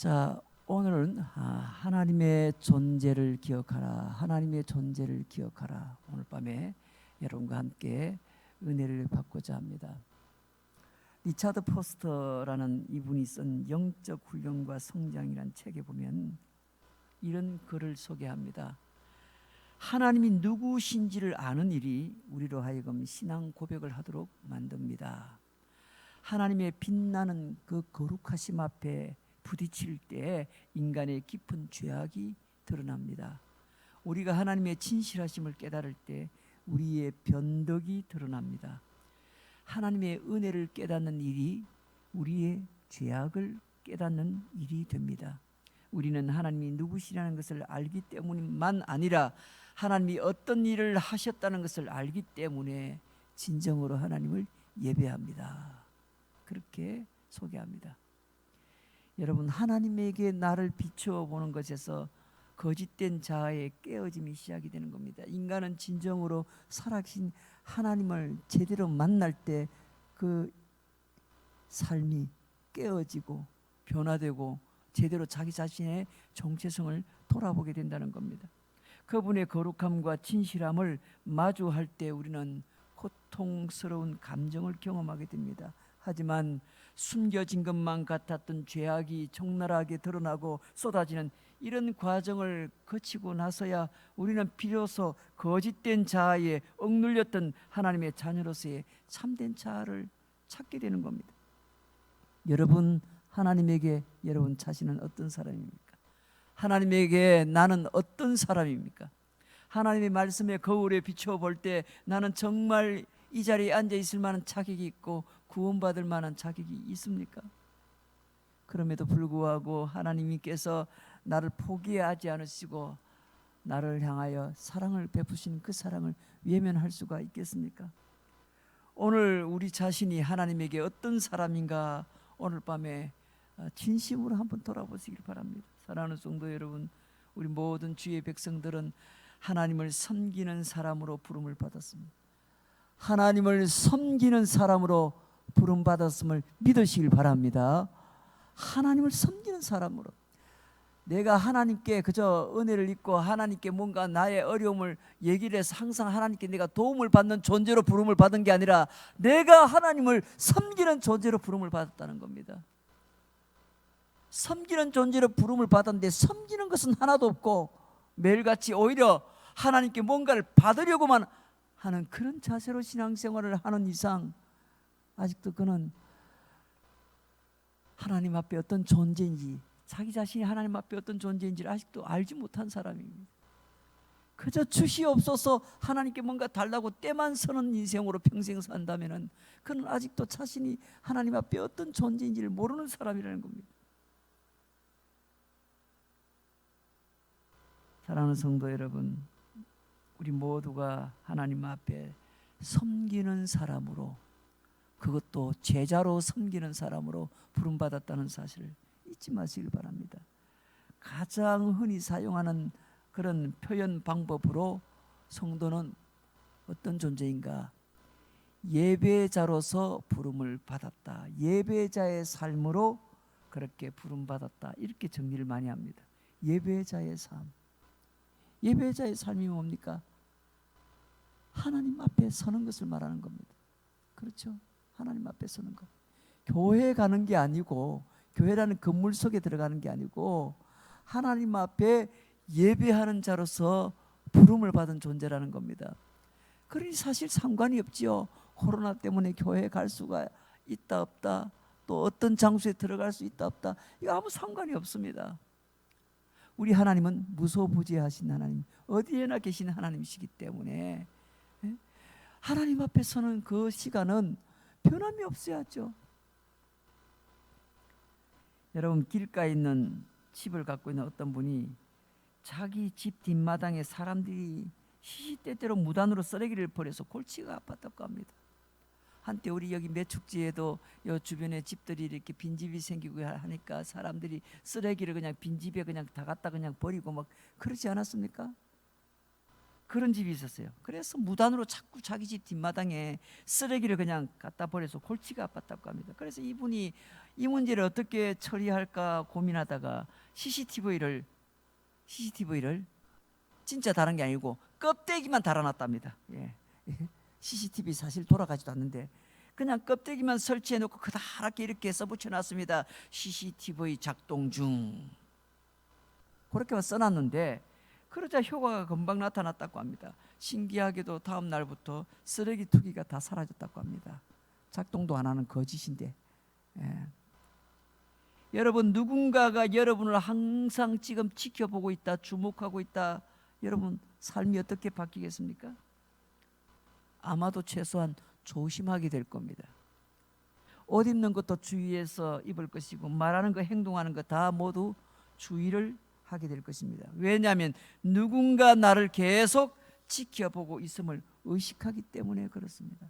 자, 오늘은 하나님의 존재를 기억하라, 하나님의 존재를 기억하라. 오늘 밤에 여러분과 함께 은혜를 받고자 합니다. 리차드 포스터라는 이분이 쓴 영적 훈련과 성장이라는 책에 보면 이런 글을 소개합니다. 하나님이 누구신지를 아는 일이 우리로 하여금 신앙 고백을 하도록 만듭니다. 하나님의 빛나는 그 거룩하심 앞에 부딪힐 때 인간의 깊은 죄악이 드러납니다. 우리가 하나님의 진실하심을 깨달을 때 우리의 변덕이 드러납니다. 하나님의 은혜를 깨닫는 일이 우리의 죄악을 깨닫는 일이 됩니다. 우리는 하나님이 누구시라는 것을 알기 때문만 아니라 하나님이 어떤 일을 하셨다는 것을 알기 때문에 진정으로 하나님을 예배합니다. 그렇게 소개합니다. 여러분, 하나님에게 나를 비추어 보는 것에서 거짓된 자아의 깨어짐이 시작이 되는 겁니다. 인간은 진정으로 살아계신 하나님을 제대로 만날 때 그 삶이 깨어지고 변화되고 제대로 자기 자신의 정체성을 돌아보게 된다는 겁니다. 그분의 거룩함과 진실함을 마주할 때 우리는 고통스러운 감정을 경험하게 됩니다. 하지만 숨겨진 것만 같았던 죄악이 적나라하게 드러나고 쏟아지는 이런 과정을 거치고 나서야 우리는 비로소 거짓된 자아에 억눌렸던 하나님의 자녀로서의 참된 자아를 찾게 되는 겁니다. 여러분, 하나님에게 여러분 자신은 어떤 사람입니까? 하나님에게 나는 어떤 사람입니까? 하나님의 말씀의 거울에 비추어 볼 때 나는 정말 이 자리에 앉아 있을 만한 자격이 있고 구원받을 만한 자격이 있습니까? 그럼에도 불구하고 하나님께서 나를 포기하지 않으시고 나를 향하여 사랑을 베푸신 그 사랑을 외면할 수가 있겠습니까? 오늘 우리 자신이 하나님에게 어떤 사람인가 오늘 밤에 진심으로 한번 돌아보시길 바랍니다. 사랑하는 성도 여러분, 우리 모든 주의 백성들은 하나님을 섬기는 사람으로 부름을 받았습니다. 하나님을 섬기는 사람으로 부름받았음을 믿으시길 바랍니다. 하나님을 섬기는 사람으로. 내가 하나님께 그저 은혜를 입고 하나님께 뭔가 나의 어려움을 얘기를 해서 항상 하나님께 내가 도움을 받는 존재로 부름을 받은 게 아니라 내가 하나님을 섬기는 존재로 부름을 받았다는 겁니다. 섬기는 존재로 부름을 받았는데 섬기는 것은 하나도 없고 매일같이 오히려 하나님께 뭔가를 받으려고만 하는 그런 자세로 신앙생활을 하는 이상 아직도 그는 하나님 앞에 어떤 존재인지, 자기 자신이 하나님 앞에 어떤 존재인지를 아직도 알지 못한 사람입니다. 그저 주시옵소서 하나님께 뭔가 달라고 때만 서는 인생으로 평생 산다면 그는 아직도 자신이 하나님 앞에 어떤 존재인지를 모르는 사람이라는 겁니다. 사랑하는 성도 여러분, 우리 모두가 하나님 앞에 섬기는 사람으로, 그것도 제자로 섬기는 사람으로 부름받았다는 사실을 잊지 마시길 바랍니다. 가장 흔히 사용하는 그런 표현 방법으로 성도는 어떤 존재인가? 예배자로서 부름을 받았다. 예배자의 삶으로 그렇게 부름받았다. 이렇게 정리를 많이 합니다. 예배자의 삶. 예배자의 삶이 뭡니까? 하나님 앞에 서는 것을 말하는 겁니다. 그렇죠? 하나님 앞에 서는 것. 교회 가는 게 아니고, 교회라는 건물 속에 들어가는 게 아니고 하나님 앞에 예배하는 자로서 부름을 받은 존재라는 겁니다. 그러니 사실 상관이 없지요. 코로나 때문에 교회에 갈 수가 있다 없다, 또 어떤 장소에 들어갈 수 있다 없다, 이거 아무 상관이 없습니다. 우리 하나님은 무소부재하신 하나님, 어디에나 계신 하나님이시기 때문에 하나님 앞에 서는 그 시간은 변함이 없어야죠. 여러분, 길가에 있는 집을 갖고 있는 어떤 분이 자기 집 뒷마당에 사람들이 시시때때로 무단으로 쓰레기를 버려서 골치가 아팠다고 합니다. 한때 우리 여기 매축지에도 이 주변에 집들이 이렇게 빈집이 생기고 하니까 사람들이 쓰레기를 그냥 빈집에 그냥 다 갖다 그냥 버리고 막 그러지 않았습니까? 그런 집이 있었어요. 그래서 무단으로 자꾸 자기 집 뒷마당에 쓰레기를 그냥 갖다 버려서 골치가 아팠다고 합니다. 그래서 이분이 이 문제를 어떻게 처리할까 고민하다가 CCTV를 진짜 다른 게 아니고 껍데기만 달아놨답니다. 예. CCTV 사실 돌아가지도 않는데 그냥 껍데기만 설치해 놓고 그다랗게 이렇게 써붙여 놨습니다. CCTV 작동 중. 그렇게만 써놨는데 그러자 효과가 금방 나타났다고 합니다. 신기하게도 다음 날부터 쓰레기 투기가 다 사라졌다고 합니다. 작동도 안 하는 거짓인데. 예. 여러분, 누군가가 여러분을 항상 지금 지켜보고 있다, 주목하고 있다. 여러분 삶이 어떻게 바뀌겠습니까? 아마도 최소한 조심하게 될 겁니다. 옷 입는 것도 주의해서 입을 것이고 말하는 거, 행동하는 거 다 모두 주의를 하게 될 것입니다. 왜냐하면 누군가 나를 계속 지켜보고 있음을 의식하기 때문에 그렇습니다.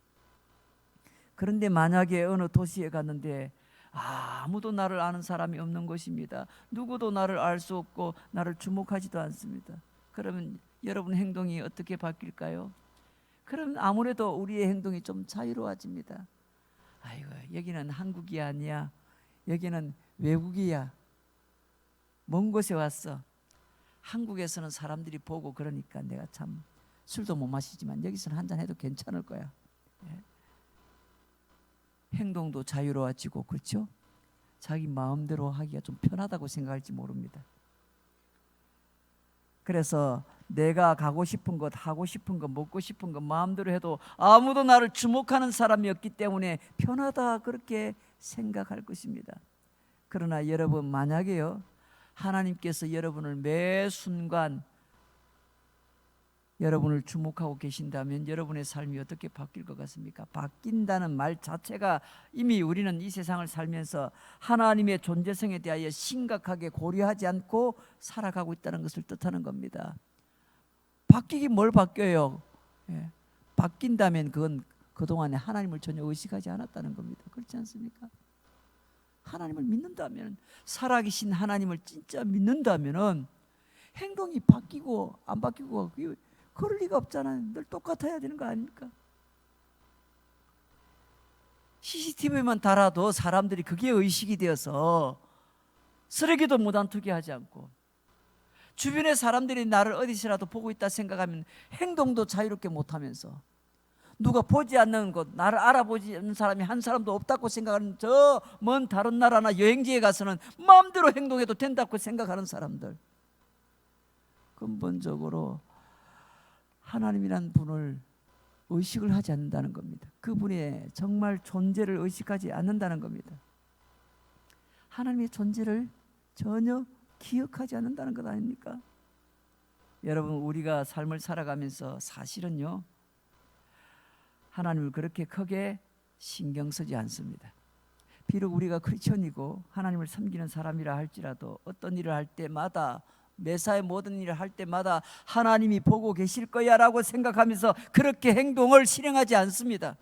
그런데 만약에 어느 도시에 갔는데 아무도 나를 아는 사람이 없는 것입니다. 누구도 나를 알 수 없고 나를 주목하지도 않습니다. 그러면 여러분 행동이 어떻게 바뀔까요? 그럼 아무래도 우리의 행동이 좀 자유로워집니다. 아이고, 여기는 한국이 아니야. 여기는 외국이야. 먼 곳에 왔어. 한국에서는 사람들이 보고 그러니까 내가 참 술도 못 마시지만 여기서는 한잔 해도 괜찮을 거야. 예. 행동도 자유로워지고, 그렇죠? 자기 마음대로 하기가 좀 편하다고 생각할지 모릅니다. 그래서 내가 가고 싶은 것, 하고 싶은 것, 먹고 싶은 것 마음대로 해도 아무도 나를 주목하는 사람이 없기 때문에 편하다, 그렇게 생각할 것입니다. 그러나 여러분, 만약에요, 하나님께서 여러분을 매 순간 여러분을 주목하고 계신다면 여러분의 삶이 어떻게 바뀔 것 같습니까? 바뀐다는 말 자체가 이미 우리는 이 세상을 살면서 하나님의 존재성에 대하여 심각하게 고려하지 않고 살아가고 있다는 것을 뜻하는 겁니다. 바뀌긴 뭘 바뀌어요? 예. 바뀐다면 그건 그동안에 하나님을 전혀 의식하지 않았다는 겁니다. 그렇지 않습니까? 하나님을 믿는다면, 살아계신 하나님을 진짜 믿는다면 행동이 바뀌고 안 바뀌고 그럴 리가 없잖아요. 늘 똑같아야 되는 거 아닙니까? CCTV만 달아도 사람들이 그게 의식이 되어서 쓰레기도 무단 투기하지 않고, 주변의 사람들이 나를 어디서라도 보고 있다 생각하면 행동도 자유롭게 못하면서, 누가 보지 않는 곳, 나를 알아보지 않는 사람이 한 사람도 없다고 생각하는 저 먼 다른 나라나 여행지에 가서는 마음대로 행동해도 된다고 생각하는 사람들, 근본적으로 하나님이란 분을 의식을 하지 않는다는 겁니다. 그분의 정말 존재를 의식하지 않는다는 겁니다. 하나님의 존재를 전혀 기억하지 않는다는 것 아닙니까? 여러분, 우리가 삶을 살아가면서 사실은요, 하나님을 그렇게 크게 신경 쓰지 않습니다. 비록 우리가 크리스천이고 하나님을 섬기는 사람이라 할지라도 어떤 일을 할 때마다, 매사의 모든 일을 할 때마다 하나님이 보고 계실 거야 라고 생각하면서 그렇게 행동을 실행하지 않습니다.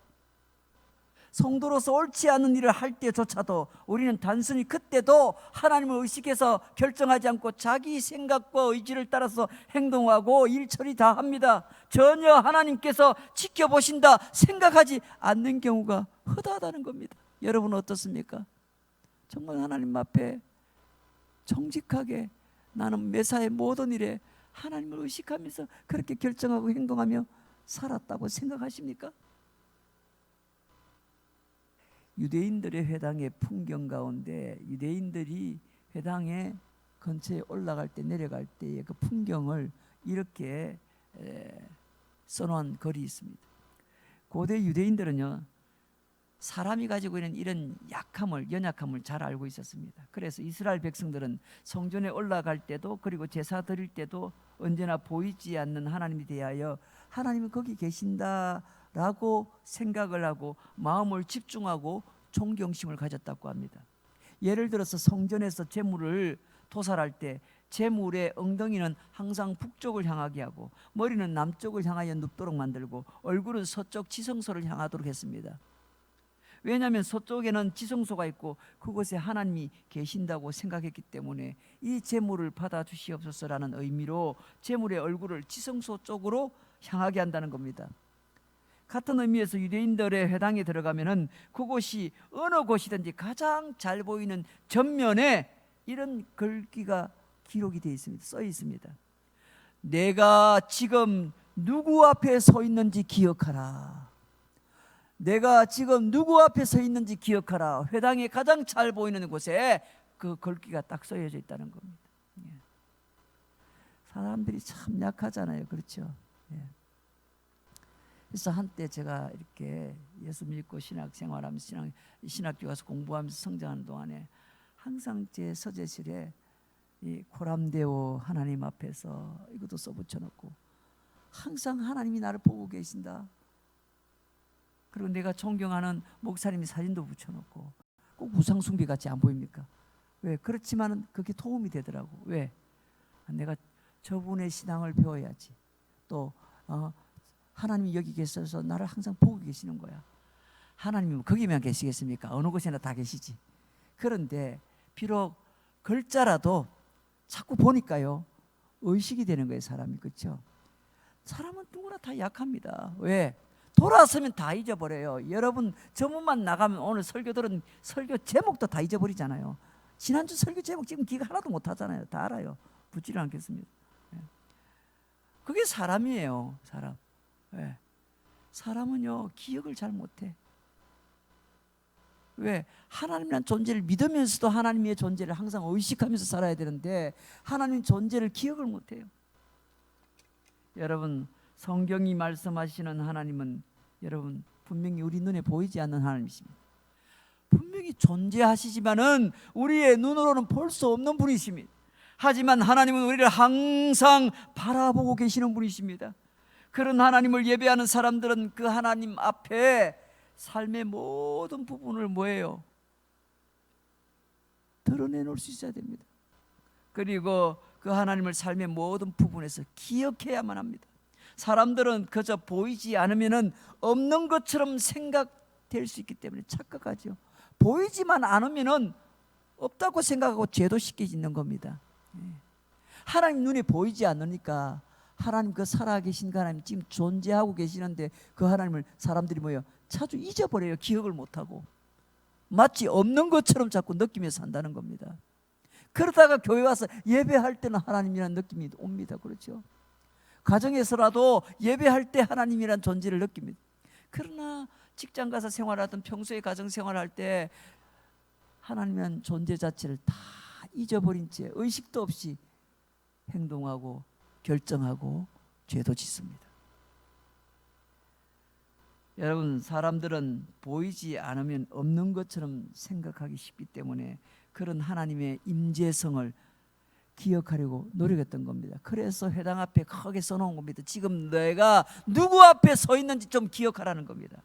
성도로서 옳지 않은 일을 할 때조차도 우리는 단순히 그때도 하나님을 의식해서 결정하지 않고 자기 생각과 의지를 따라서 행동하고 일 처리 다 합니다. 전혀 하나님께서 지켜보신다 생각하지 않는 경우가 허다하다는 겁니다. 여러분 어떻습니까? 정말 하나님 앞에 정직하게 나는 매사의 모든 일에 하나님을 의식하면서 그렇게 결정하고 행동하며 살았다고 생각하십니까? 유대인들의 회당의 풍경 가운데, 유대인들이 회당에 근처에 올라갈 때 내려갈 때의 그 풍경을 이렇게 써놓은 글이 있습니다. 고대 유대인들은요, 사람이 가지고 있는 이런 약함을, 연약함을 잘 알고 있었습니다. 그래서 이스라엘 백성들은 성전에 올라갈 때도, 그리고 제사 드릴 때도 언제나 보이지 않는 하나님에 대하여 하나님은 거기 계신다라고 생각을 하고 마음을 집중하고 존경심을 가졌다고 합니다. 예를 들어서 성전에서 제물을 도살할 때 제물의 엉덩이는 항상 북쪽을 향하게 하고 머리는 남쪽을 향하여 눕도록 만들고 얼굴은 서쪽 지성소를 향하도록 했습니다. 왜냐하면 서쪽에는 지성소가 있고 그곳에 하나님이 계신다고 생각했기 때문에 이 제물을 받아주시옵소서라는 의미로 제물의 얼굴을 지성소 쪽으로 향하게 한다는 겁니다. 같은 의미에서 유대인들의 회당에 들어가면은 그곳이 어느 곳이든지 가장 잘 보이는 전면에 이런 글귀가 기록이 되어 있습니다. 써 있습니다. 내가 지금 누구 앞에 서 있는지 기억하라. 내가 지금 누구 앞에 서 있는지 기억하라. 회당에 가장 잘 보이는 곳에 그 글귀가 딱 써여져 있다는 겁니다. 사람들이 참 약하잖아요. 그렇죠? 그래서 한때 제가 이렇게 예수 믿고 신학생활하면서 신학교 가서 공부하면서 성장하는 동안에 항상 제 서재실에 이 코람데오 하나님 앞에서 이것도 써붙여놓고 항상 하나님이 나를 보고 계신다. 그리고 내가 존경하는 목사님이 사진도 붙여놓고 꼭 우상숭배 같이 안 보입니까? 왜? 그렇지만은 그게 도움이 되더라고. 왜? 내가 저분의 신앙을 배워야지. 또 하나님이 여기 계셔서 나를 항상 보고 계시는 거야. 하나님이 거기만 계시겠습니까? 어느 곳에나 다 계시지. 그런데 비록 글자라도 자꾸 보니까요 의식이 되는 거예요. 사람이. 그렇죠? 사람은 누구나 다 약합니다. 왜? 돌아서면 다 잊어버려요. 여러분 저문만 나가면 오늘 설교 들은 설교 제목도 다 잊어버리잖아요. 지난주 설교 제목 지금 기억 하나도 못하잖아요. 다 알아요. 붙지를 않겠습니다. 그게 사람이에요. 사람. 왜? 사람은요 기억을 잘 못해. 왜? 하나님이란 존재를 믿으면서도 하나님의 존재를 항상 의식하면서 살아야 되는데 하나님 존재를 기억을 못해요. 여러분 성경이 말씀하시는 하나님은 여러분 분명히 우리 눈에 보이지 않는 하나님이십니다. 분명히 존재하시지만은 우리의 눈으로는 볼 수 없는 분이십니다. 하지만 하나님은 우리를 항상 바라보고 계시는 분이십니다. 그런 하나님을 예배하는 사람들은 그 하나님 앞에 삶의 모든 부분을 뭐예요? 드러내놓을 수 있어야 됩니다. 그리고 그 하나님을 삶의 모든 부분에서 기억해야만 합니다. 사람들은 그저 보이지 않으면은 없는 것처럼 생각될 수 있기 때문에 착각하죠. 보이지만 않으면은 없다고 생각하고 죄도 쉽게 짓는 겁니다. 하나님 눈에 보이지 않으니까 하나님 그 살아계신 그 하나님 지금 존재하고 계시는데 그 하나님을 사람들이 뭐예요? 자주 잊어버려요. 기억을 못하고 마치 없는 것처럼 자꾸 느끼면서 산다는 겁니다. 그러다가 교회 와서 예배할 때는 하나님이라는 느낌이 옵니다. 그렇죠? 가정에서라도 예배할 때 하나님이라는 존재를 느낍니다. 그러나 직장 가서 생활하든 평소에 가정 생활할 때 하나님이라는 존재 자체를 다 잊어버린 채 의식도 없이 행동하고 결정하고 죄도 짓습니다. 여러분 사람들은 보이지 않으면 없는 것처럼 생각하기 쉽기 때문에 그런 하나님의 임재성을 기억하려고 노력했던 겁니다. 그래서 회당 앞에 크게 써놓은 겁니다. 지금 내가 누구 앞에 서 있는지 좀 기억하라는 겁니다.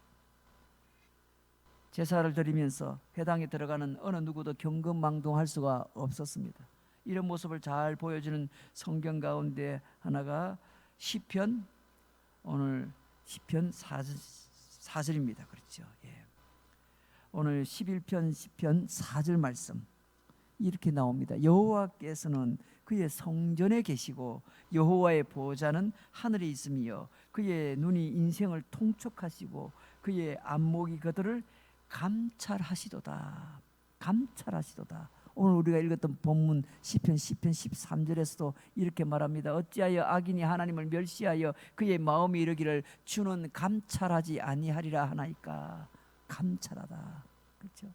제사를 드리면서 회당에 들어가는 어느 누구도 경건망동할 수가 없었습니다. 이런 모습을 잘 보여주는 성경 가운데 하나가 시편, 오늘 시편 4절입니다. 그렇죠? 오늘 11편 시편 4절 말씀 이렇게 나옵니다. 여호와께서는 그의 성전에 계시고 여호와의 보좌는 하늘에 있으며 그의 눈이 인생을 통촉하시고 그의 안목이 그들을 감찰하시도다. 감찰하시도다. 오늘 우리가 읽었던 본문 시편 13절에서도 이렇게 말합니다. 어찌하여 악인이 하나님을 멸시하여 그의 마음이 이르기를 주는 감찰하지 아니하리라 하나이까. 감찰하다. 그렇죠?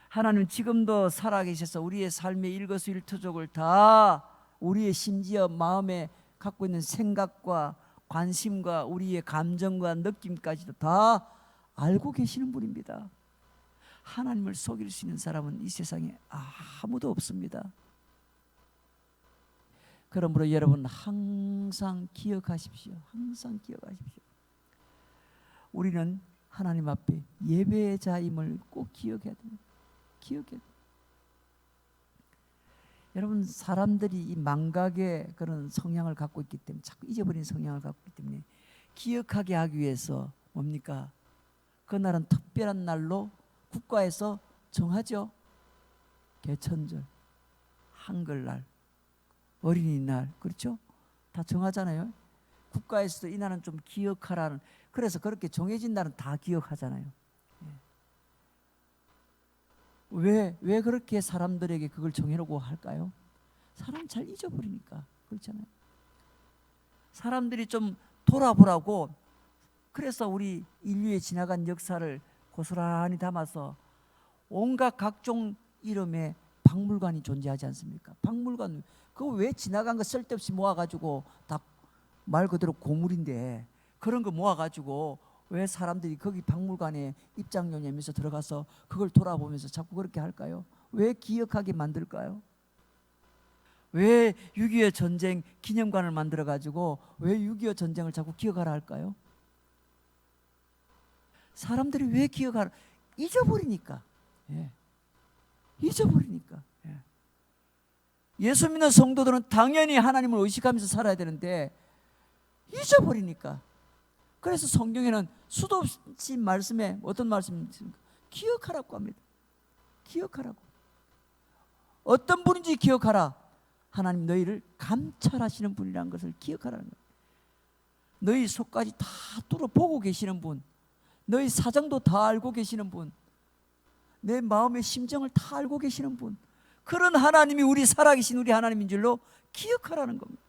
하나님 지금도 살아계셔서 우리의 삶의 일거수일투족을 다 우리의 심지어 마음에 갖고 있는 생각과 관심과 우리의 감정과 느낌까지도 다 알고 계시는 분입니다. 하나님을 속일 수 있는 사람은 이 세상에 아무도 없습니다. 그러므로 여러분 항상 기억하십시오. 항상 기억하십시오. 우리는 하나님 앞에 예배자임을 꼭 기억해야 됩니다. 기억해야 됩니다. 여러분 사람들이 이 망각의 그런 성향을 갖고 있기 때문에 자꾸 잊어버리는 성향을 갖고 있기 때문에 기억하게 하기 위해서 뭡니까? 그날은 특별한 날로 국가에서 정하죠. 개천절, 한글날, 어린이날, 그렇죠? 다 정하잖아요. 국가에서도 이 날은 좀 기억하라는, 그래서 그렇게 정해진 날은 다 기억하잖아요. 왜 그렇게 사람들에게 그걸 정해놓고 할까요? 사람 잘 잊어버리니까 그렇잖아요. 사람들이 좀 돌아보라고, 그래서 우리 인류의 지나간 역사를 고스란히 담아서 온갖 각종 이름의 박물관이 존재하지 않습니까? 박물관, 그거 왜 지나간 거 쓸데없이 모아가지고 다 말 그대로 고물인데 그런 거 모아가지고 왜 사람들이 거기 박물관에 입장료내면서 들어가서 그걸 돌아보면서 자꾸 그렇게 할까요? 왜 기억하게 만들까요? 왜 6.25 전쟁 기념관을 만들어가지고 왜 6.25 전쟁을 자꾸 기억하라 할까요? 사람들이 왜 기억하라? 잊어버리니까. 예. 잊어버리니까. 예. 예수 믿는 성도들은 당연히 하나님을 의식하면서 살아야 되는데 잊어버리니까. 그래서 성경에는 수도 없이 말씀에 어떤 말씀이 있습니까? 기억하라고 합니다. 기억하라고. 어떤 분인지 기억하라. 하나님 너희를 감찰하시는 분이라는 것을 기억하라는 거예요. 너희 속까지 다 뚫어보고 계시는 분, 너희 사정도 다 알고 계시는 분, 내 마음의 심정을 다 알고 계시는 분, 그런 하나님이 우리 살아계신 우리 하나님인 줄로 기억하라는 겁니다.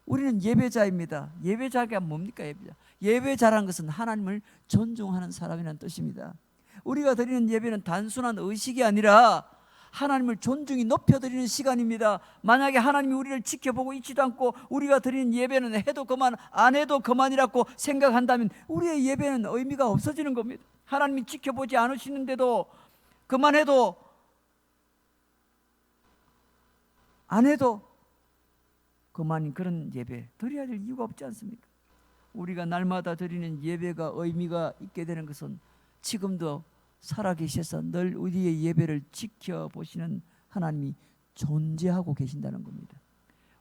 우리는 예배자입니다. 예배자가 뭡니까? 예배자라는 것은 하나님을 존중하는 사람이라는 뜻입니다. 우리가 드리는 예배는 단순한 의식이 아니라 하나님을 존중히 높여드리는 시간입니다. 만약에 하나님이 우리를 지켜보고 있지도 않고 우리가 드리는 예배는 해도 그만 안 해도 그만이라고 생각한다면 우리의 예배는 의미가 없어지는 겁니다. 하나님이 지켜보지 않으시는데도 그만해도 안 해도 그만인 그런 예배 드려야 될 이유가 없지 않습니까? 우리가 날마다 드리는 예배가 의미가 있게 되는 것은 지금도 살아계셔서 늘 우리의 예배를 지켜보시는 하나님이 존재하고 계신다는 겁니다.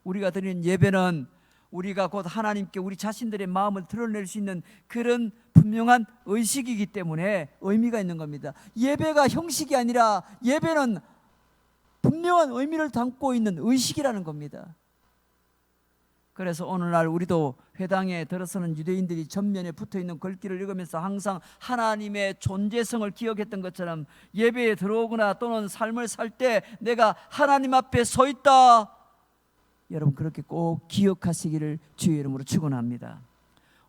우리가 드리는 예배는 우리가 곧 하나님께 우리 자신들의 마음을 드러낼 수 있는 그런 분명한 의식이기 때문에 의미가 있는 겁니다. 예배가 형식이 아니라 예배는 분명한 의미를 담고 있는 의식이라는 겁니다. 그래서 오늘날 우리도 회당에 들어서는 유대인들이 전면에 붙어있는 글귀를 읽으면서 항상 하나님의 존재성을 기억했던 것처럼 예배에 들어오거나 또는 삶을 살 때 내가 하나님 앞에 서 있다, 여러분 그렇게 꼭 기억하시기를 주의 이름으로 축원합니다.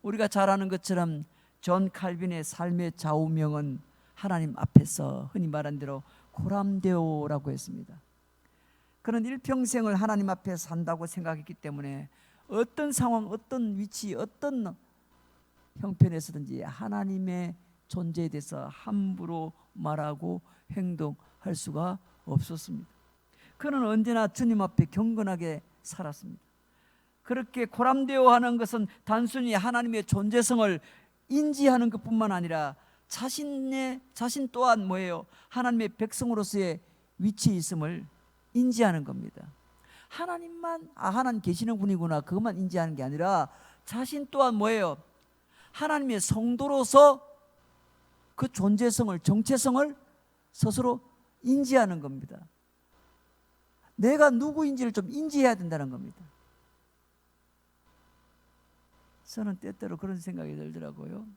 우리가 잘 아는 것처럼 존 칼빈의 삶의 좌우명은 하나님 앞에서 흔히 말한 대로 고람데오라고 했습니다. 그는 일평생을 하나님 앞에 산다고 생각했기 때문에 어떤 상황, 어떤 위치, 어떤 형편에서든지 하나님의 존재에 대해서 함부로 말하고 행동할 수가 없었습니다. 그는 언제나 주님 앞에 경건하게 살았습니다. 그렇게 고람되어 하는 것은 단순히 하나님의 존재성을 인지하는 것뿐만 아니라 자신 또한 뭐예요? 하나님의 백성으로서의 위치에 있음을 인지하는 겁니다. 하나님만 하나님 계시는 분이구나 그것만 인지하는 게 아니라 자신 또한 뭐예요? 하나님의 성도로서 그 존재성을, 정체성을 스스로 인지하는 겁니다. 내가 누구인지를 좀 인지해야 된다는 겁니다. 저는 때때로 그런 생각이 들더라고요.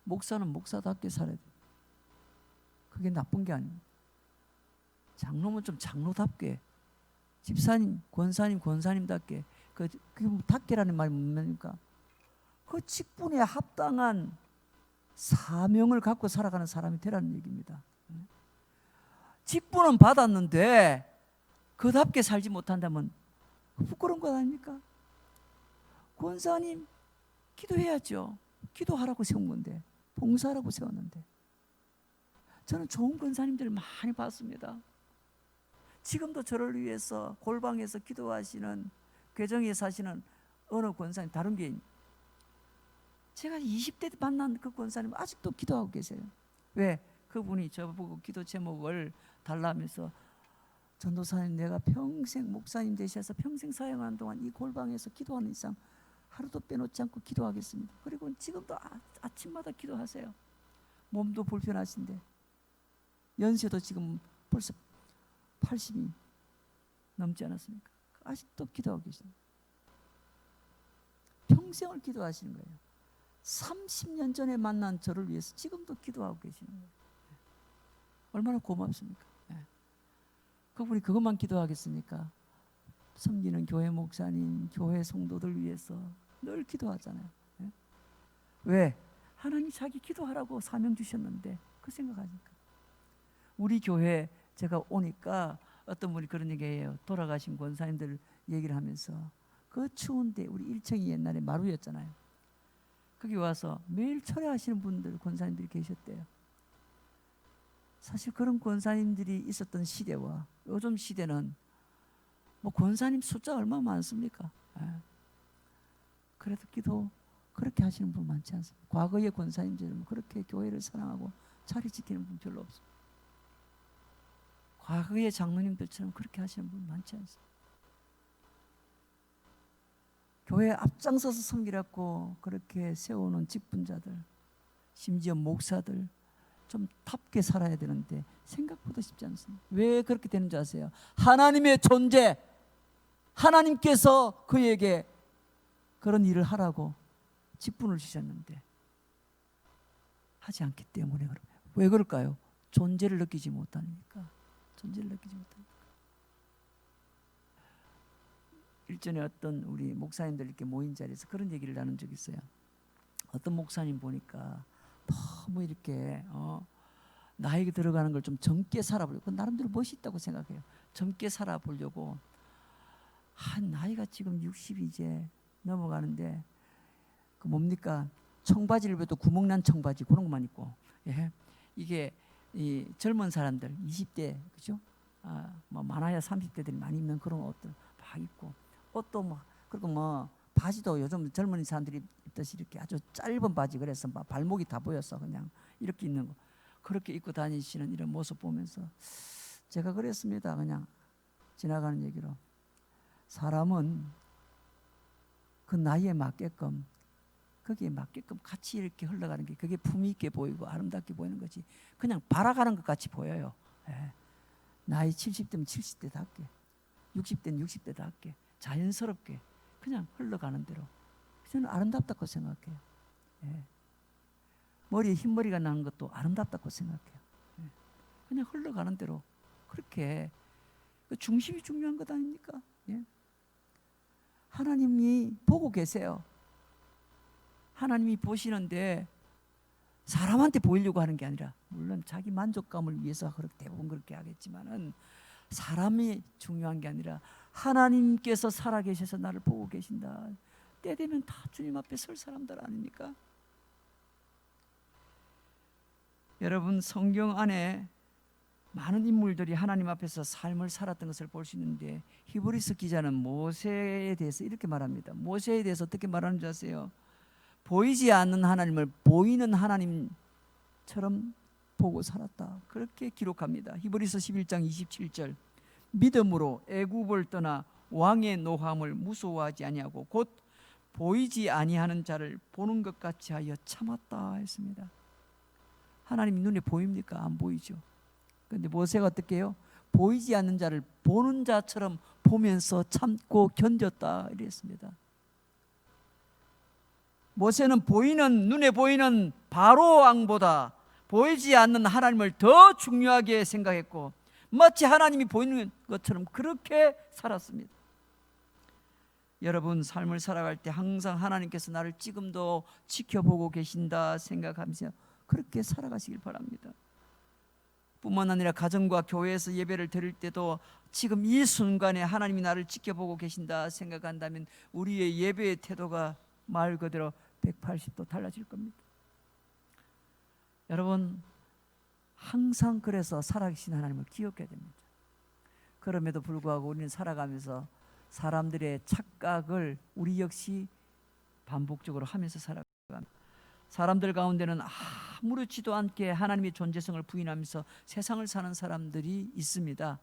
목사는 목사답게 살아야 돼요. 그게 나쁜 게 아닙니다. 장로면 좀 장로답게, 집사님, 권사님, 권사님답게, 그게 답게라는 말이 뭡니까? 그 직분에 합당한 사명을 갖고 살아가는 사람이 되라는 얘기입니다. 직분은 받았는데 그답게 살지 못한다면 부끄러운 것 아닙니까? 권사님 기도해야죠. 기도하라고 세운 건데, 봉사하라고 세웠는데. 저는 좋은 권사님들을 많이 봤습니다. 지금도 저를 위해서 골방에서 기도하시는, 괴정에 사시는 어느 권사님, 다른 교인, 제가 20대 때 만난 그 권사님 아직도 기도하고 계세요. 왜? 그분이 저보고 기도 제목을 달라면서, 전도사님 내가 평생 목사님 되셔서 평생 사역하는 동안 이 골방에서 기도하는 이상 하루도 빼놓지 않고 기도하겠습니다. 그리고 지금도 아침마다 기도하세요. 몸도 불편하신데 연세도 지금 벌써 80이 넘지 않았습니까? 아직도 기도하고 계십니다. 평생을 기도하시는 거예요. 30년 전에 만난 저를 위해서 지금도 기도하고 계시는 거예요. 얼마나 고맙습니까? 그분이 그것만 기도하겠습니까? 섬기는 교회 목사님, 교회 성도들 위해서 늘 기도하잖아요. 왜? 하나님 자기 기도하라고 사명 주셨는데 그 생각하니까. 우리 교회 제가 오니까 어떤 분이 그런 얘기해요. 돌아가신 권사님들 얘기를 하면서 그 추운데 우리 1층이 옛날에 마루였잖아요. 거기 와서 매일 철회하시는 분들, 권사님들이 계셨대요. 사실 그런 권사님들이 있었던 시대와 요즘 시대는 뭐 권사님 숫자 얼마나 많습니까? 그래도 기도 그렇게 하시는 분 많지 않습니까? 과거의 권사님들은 그렇게 교회를 사랑하고 자리 지키는 분 별로 없습니다. 과거의 장로님들처럼 그렇게 하시는 분 많지 않습니다. 교회 앞장서서 섬기라고 그렇게 세우는 직분자들, 심지어 목사들 좀 답게 살아야 되는데 생각보다 쉽지 않습니다. 왜 그렇게 되는 줄 아세요? 하나님의 존재, 하나님께서 그에게 그런 일을 하라고 직분을 주셨는데 하지 않기 때문에 그래요. 왜 그럴까요? 존재를 느끼지 못하니까. 존재를 느끼지 못하니까. 일전에 어떤 우리 목사님들 이렇게 모인 자리에서 그런 얘기를 나눈 적이 있어요. 어떤 목사님 보니까 너무 이렇게 나에게 들어가는 걸 좀 젊게 살아보려고, 나름대로 멋있다고 생각해요. 젊게 살아보려고 한 나이가 지금 60이 이제 넘어가는데 그 뭡니까? 청바지를 입어도 구멍난 청바지 그런 것만 입고, 이게 이 젊은 사람들 20대 그죠? 뭐 많아야 30대들이 많이 입는 그런 옷들 막 입고, 옷도 뭐 그리고 뭐 바지도 요즘 젊은 사람들이 입듯이 이렇게 아주 짧은 바지, 그래서 막 발목이 다 보여서 그냥 이렇게 입는 거, 그렇게 입고 다니시는 이런 모습 보면서 제가 그랬습니다. 그냥 지나가는 얘기로, 사람은 그 나이에 맞게끔 거기에 맞게끔 같이 이렇게 흘러가는 게 그게 품위 있게 보이고 아름답게 보이는 거지, 그냥 발아가는 것 같이 보여요. 나이 70대면 70대답게, 60대는 60대답게 자연스럽게 그냥 흘러가는 대로 저는 아름답다고 생각해요. 머리에 흰머리가 나는 것도 아름답다고 생각해요. 그냥 흘러가는 대로 그렇게, 그 중심이 중요한 것 아닙니까? 하나님이 보고 계세요. 하나님이 보시는데 사람한테 보이려고 하는 게 아니라, 물론 자기 만족감을 위해서 대부분 그렇게 하겠지만은 사람이 중요한 게 아니라 하나님께서 살아계셔서 나를 보고 계신다. 때 되면 다 주님 앞에 설 사람들 아닙니까? 여러분, 성경 안에 많은 인물들이 하나님 앞에서 삶을 살았던 것을 볼 수 있는데, 히브리서 기자는 모세에 대해서 이렇게 말합니다. 모세에 대해서 어떻게 말하는지 아세요? 보이지 않는 하나님을 보이는 하나님처럼 보고 살았다, 그렇게 기록합니다. 히브리서 11장 27절, 믿음으로 애굽을 떠나 왕의 노함을 무서워하지 아니하고 곧 보이지 아니하는 자를 보는 것 같이 하여 참았다 했습니다. 하나님 눈에 보입니까? 안 보이죠. 그런데 모세가 어떻게 해요? 보이지 않는 자를 보는 자처럼 보면서 참고 견뎠다 이랬습니다. 모세는 눈에 보이는 바로 왕보다 보이지 않는 하나님을 더 중요하게 생각했고, 마치 하나님이 보이는 것처럼 그렇게 살았습니다. 여러분, 삶을 살아갈 때 항상 하나님께서 나를 지금도 지켜보고 계신다 생각하면서 그렇게 살아가시길 바랍니다. 뿐만 아니라 가정과 교회에서 예배를 드릴 때도 지금 이 순간에 하나님이 나를 지켜보고 계신다 생각한다면 우리의 예배의 태도가 말 그대로 180도 달라질 겁니다. 여러분, 항상 그래서 살아계신 하나님을 기억해야 됩니다. 그럼에도 불구하고 우리는 살아가면서 사람들의 착각을 우리 역시 반복적으로 하면서 살아갑니다. 사람들 가운데는 아무렇지도 않게 하나님의 존재성을 부인하면서 세상을 사는 사람들이 있습니다.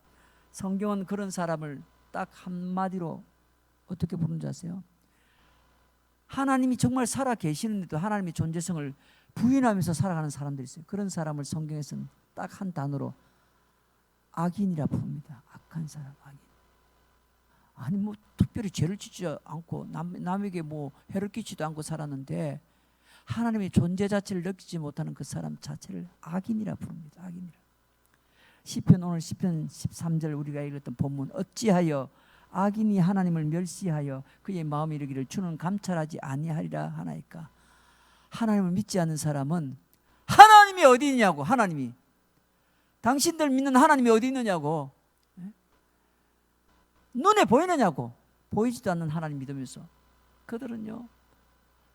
성경은 그런 사람을 딱 한마디로 어떻게 부르는지 아세요? 하나님이 정말 살아 계시는데도 하나님의 존재성을 부인하면서 살아가는 사람들이 있어요. 그런 사람을 성경에서는 딱 한 단어로 악인이라 부릅니다. 악한 사람, 악인. 아니 뭐 특별히 죄를 짓지 않고 남에게 뭐 해를 끼치지도 않고 살았는데 하나님의 존재 자체를 느끼지 못하는 그 사람 자체를 악인이라 부릅니다. 악인이라. 시편 오늘 시편 13절 우리가 읽었던 본문 어찌하여 악인이 하나님을 멸시하여 그의 마음에 이르기를 주는 감찰하지 아니하리라 하나이까. 하나님을 믿지 않는 사람은 하나님이 어디 있냐고. 하나님이 당신들 믿는 하나님이 어디 있느냐고. 눈에 보이느냐고. 보이지도 않는 하나님 믿으면서 그들은요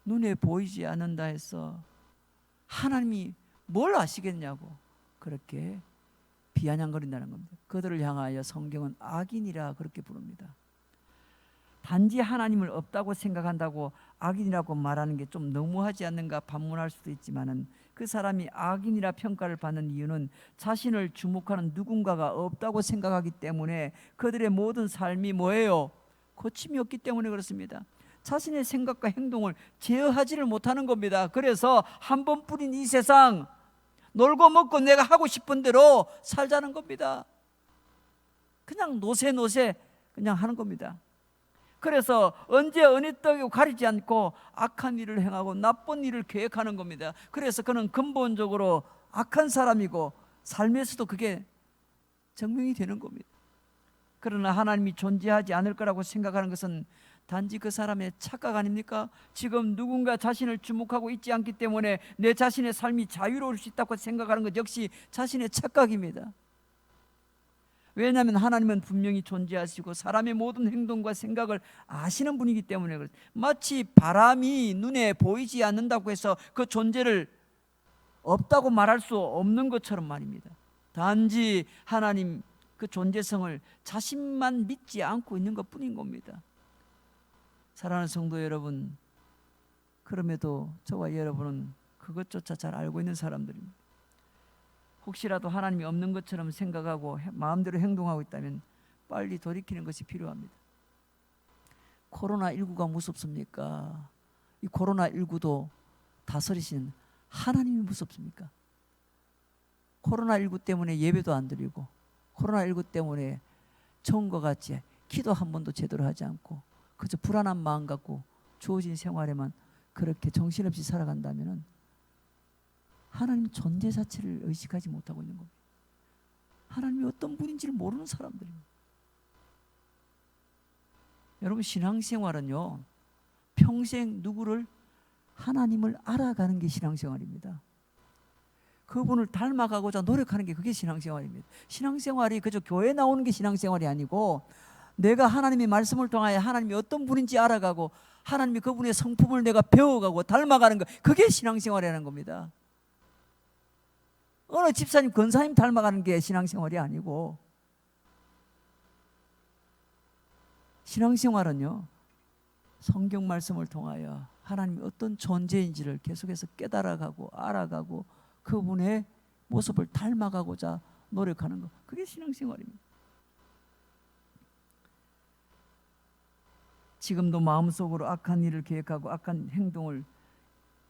눈에 보이지 않는다 해서 하나님이 뭘 아시겠냐고 그렇게 비아냥거린다는 겁니다. 그들을 향하여 성경은 악인이라 그렇게 부릅니다. 단지 하나님을 없다고 생각한다고 악인이라고 말하는 게 좀 너무하지 않는가 반문할 수도 있지만은 그 사람이 악인이라 평가를 받는 이유는 자신을 주목하는 누군가가 없다고 생각하기 때문에 그들의 모든 삶이 뭐예요? 고침이 없기 때문에 그렇습니다. 자신의 생각과 행동을 제어하지를 못하는 겁니다. 그래서 한 번뿐인 이 세상 놀고 먹고 내가 하고 싶은 대로 살자는 겁니다. 그냥 노세 그냥 하는 겁니다. 그래서 언제 어느 떡이고 가리지 않고 악한 일을 행하고 나쁜 일을 계획하는 겁니다. 그래서 그는 근본적으로 악한 사람이고 삶에서도 그게 증명이 되는 겁니다. 그러나 하나님이 존재하지 않을 거라고 생각하는 것은 단지 그 사람의 착각 아닙니까? 지금 누군가 자신을 주목하고 있지 않기 때문에 내 자신의 삶이 자유로울 수 있다고 생각하는 것 역시 자신의 착각입니다. 왜냐하면 하나님은 분명히 존재하시고 사람의 모든 행동과 생각을 아시는 분이기 때문에 그렇습니다. 마치 바람이 눈에 보이지 않는다고 해서 그 존재를 없다고 말할 수 없는 것처럼 말입니다. 단지 하나님 그 존재성을 자신만 믿지 않고 있는 것뿐인 겁니다. 사랑하는 성도 여러분, 그럼에도 저와 여러분은 그것조차 잘 알고 있는 사람들입니다. 혹시라도 하나님이 없는 것처럼 생각하고 마음대로 행동하고 있다면 빨리 돌이키는 것이 필요합니다. 코로나19가 무섭습니까? 이 코로나19도 다스리신 하나님이 무섭습니까? 코로나19 때문에 예배도 안 드리고 코로나19 때문에 처음과 같이 기도 한 번도 제대로 하지 않고 그저 불안한 마음 갖고 주어진 생활에만 그렇게 정신없이 살아간다면 하나님 존재 자체를 의식하지 못하고 있는 겁니다. 하나님이 어떤 분인지를 모르는 사람들입니다. 여러분 신앙생활은요 평생 누구를 하나님을 알아가는 게 신앙생활입니다. 그분을 닮아가고자 노력하는 게 그게 신앙생활입니다. 신앙생활이 그저 교회 나오는 게 신앙생활이 아니고 내가 하나님의 말씀을 통하여 하나님이 어떤 분인지 알아가고 하나님이 그분의 성품을 내가 배워가고 닮아가는 것 그게 신앙생활이라는 겁니다. 어느 집사님 권사님 닮아가는 게 신앙생활이 아니고 신앙생활은요 성경 말씀을 통하여 하나님이 어떤 존재인지를 계속해서 깨달아가고 알아가고 그분의 모습을 닮아가고자 노력하는 것 그게 신앙생활입니다. 지금도 마음속으로 악한 일을 계획하고 악한 행동을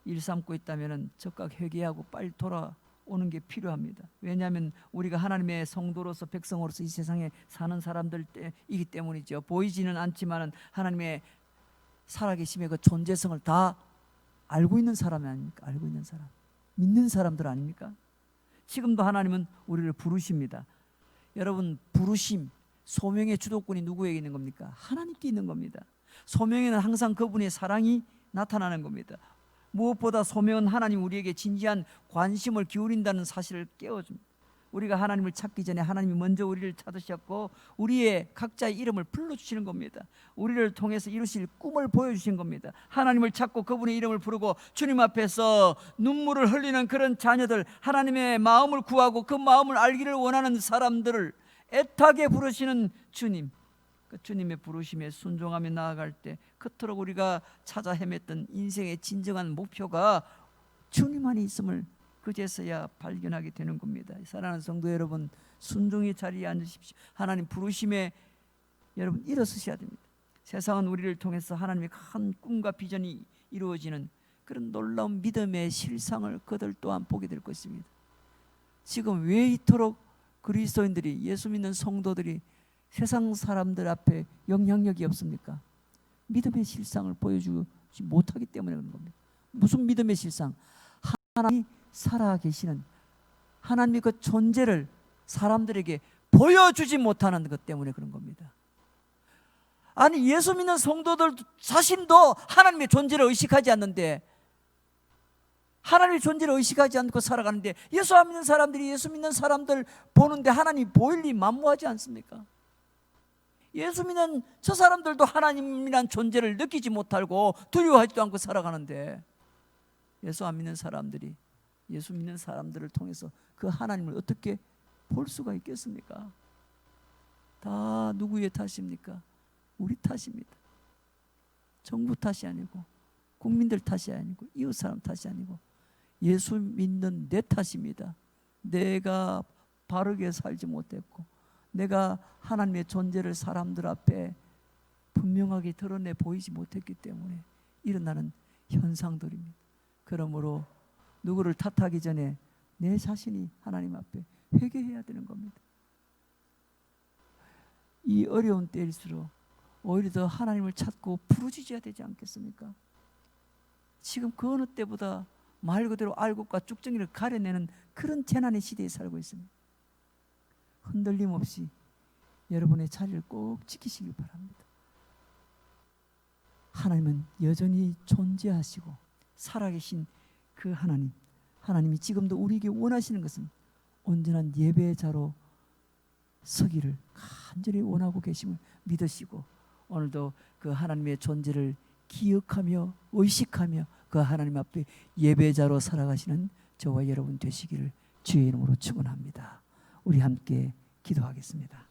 일삼고 있다면 즉각 회개하고 빨리 돌아오는 게 필요합니다. 왜냐하면 우리가 하나님의 성도로서 백성으로서 이 세상에 사는 사람들이기 때문이죠. 보이지는 않지만 하나님의 살아계심의 그 존재성을 다 알고 있는 사람이 아닙니까? 알고 있는 사람, 믿는 사람들 아닙니까? 지금도 하나님은 우리를 부르십니다. 여러분 부르심, 소명의 주도권이 누구에게 있는 겁니까? 하나님께 있는 겁니다. 소명에는 항상 그분의 사랑이 나타나는 겁니다. 무엇보다 소명은 하나님 우리에게 진지한 관심을 기울인다는 사실을 깨워줍니다. 우리가 하나님을 찾기 전에 하나님이 먼저 우리를 찾으셨고 우리의 각자의 이름을 불러주시는 겁니다. 우리를 통해서 이루실 꿈을 보여주신 겁니다. 하나님을 찾고 그분의 이름을 부르고 주님 앞에서 눈물을 흘리는 그런 자녀들, 하나님의 마음을 구하고 그 마음을 알기를 원하는 사람들을 애타게 부르시는 주님, 그 주님의 부르심에 순종하며 나아갈 때 그토록 우리가 찾아 헤맸던 인생의 진정한 목표가 주님 안에 있음을 그제서야 발견하게 되는 겁니다. 사랑하는 성도 여러분, 순종의 자리에 앉으십시오. 하나님 부르심에 여러분 일어서셔야 됩니다. 세상은 우리를 통해서 하나님의 큰 꿈과 비전이 이루어지는 그런 놀라운 믿음의 실상을 그들 또한 보게 될 것입니다. 지금 왜 이토록 그리스도인들이 예수 믿는 성도들이 세상 사람들 앞에 영향력이 없습니까? 믿음의 실상을 보여주지 못하기 때문에 그런 겁니다. 무슨 믿음의 실상? 하나님이 살아계시는 하나님의 그 존재를 사람들에게 보여주지 못하는 것 때문에 그런 겁니다. 아니, 예수 믿는 성도들 자신도 하나님의 존재를 의식하지 않는데, 하나님의 존재를 의식하지 않고 살아가는데, 예수 안 믿는 사람들이 예수 믿는 사람들 보는데 하나님이 보일 리 만무하지 않습니까? 예수 믿는 저 사람들도 하나님이란 존재를 느끼지 못하고 두려워하지도 않고 살아가는데, 예수 안 믿는 사람들이 예수 믿는 사람들을 통해서 그 하나님을 어떻게 볼 수가 있겠습니까? 다 누구의 탓입니까? 우리 탓입니다. 정부 탓이 아니고, 국민들 탓이 아니고, 이웃 사람 탓이 아니고, 예수 믿는 내 탓입니다. 내가 바르게 살지 못했고, 내가 하나님의 존재를 사람들 앞에 분명하게 드러내 보이지 못했기 때문에 일어나는 현상들입니다. 그러므로 누구를 탓하기 전에 내 자신이 하나님 앞에 회개해야 되는 겁니다. 이 어려운 때일수록 오히려 더 하나님을 찾고 부르짖어야 되지 않겠습니까? 지금 그 어느 때보다 말 그대로 알곡과 쭉정이를 가려내는 그런 재난의 시대에 살고 있습니다. 흔들림 없이 여러분의 자리를 꼭 지키시길 바랍니다. 하나님은 여전히 존재하시고 살아계신 그 하나님이 지금도 우리에게 원하시는 것은 온전한 예배자로 서기를 간절히 원하고 계심을 믿으시고, 오늘도 그 하나님의 존재를 기억하며 의식하며 그 하나님 앞에 예배자로 살아가시는 저와 여러분 되시기를 주의 이름으로 축원합니다. 우리 함께 기도하겠습니다.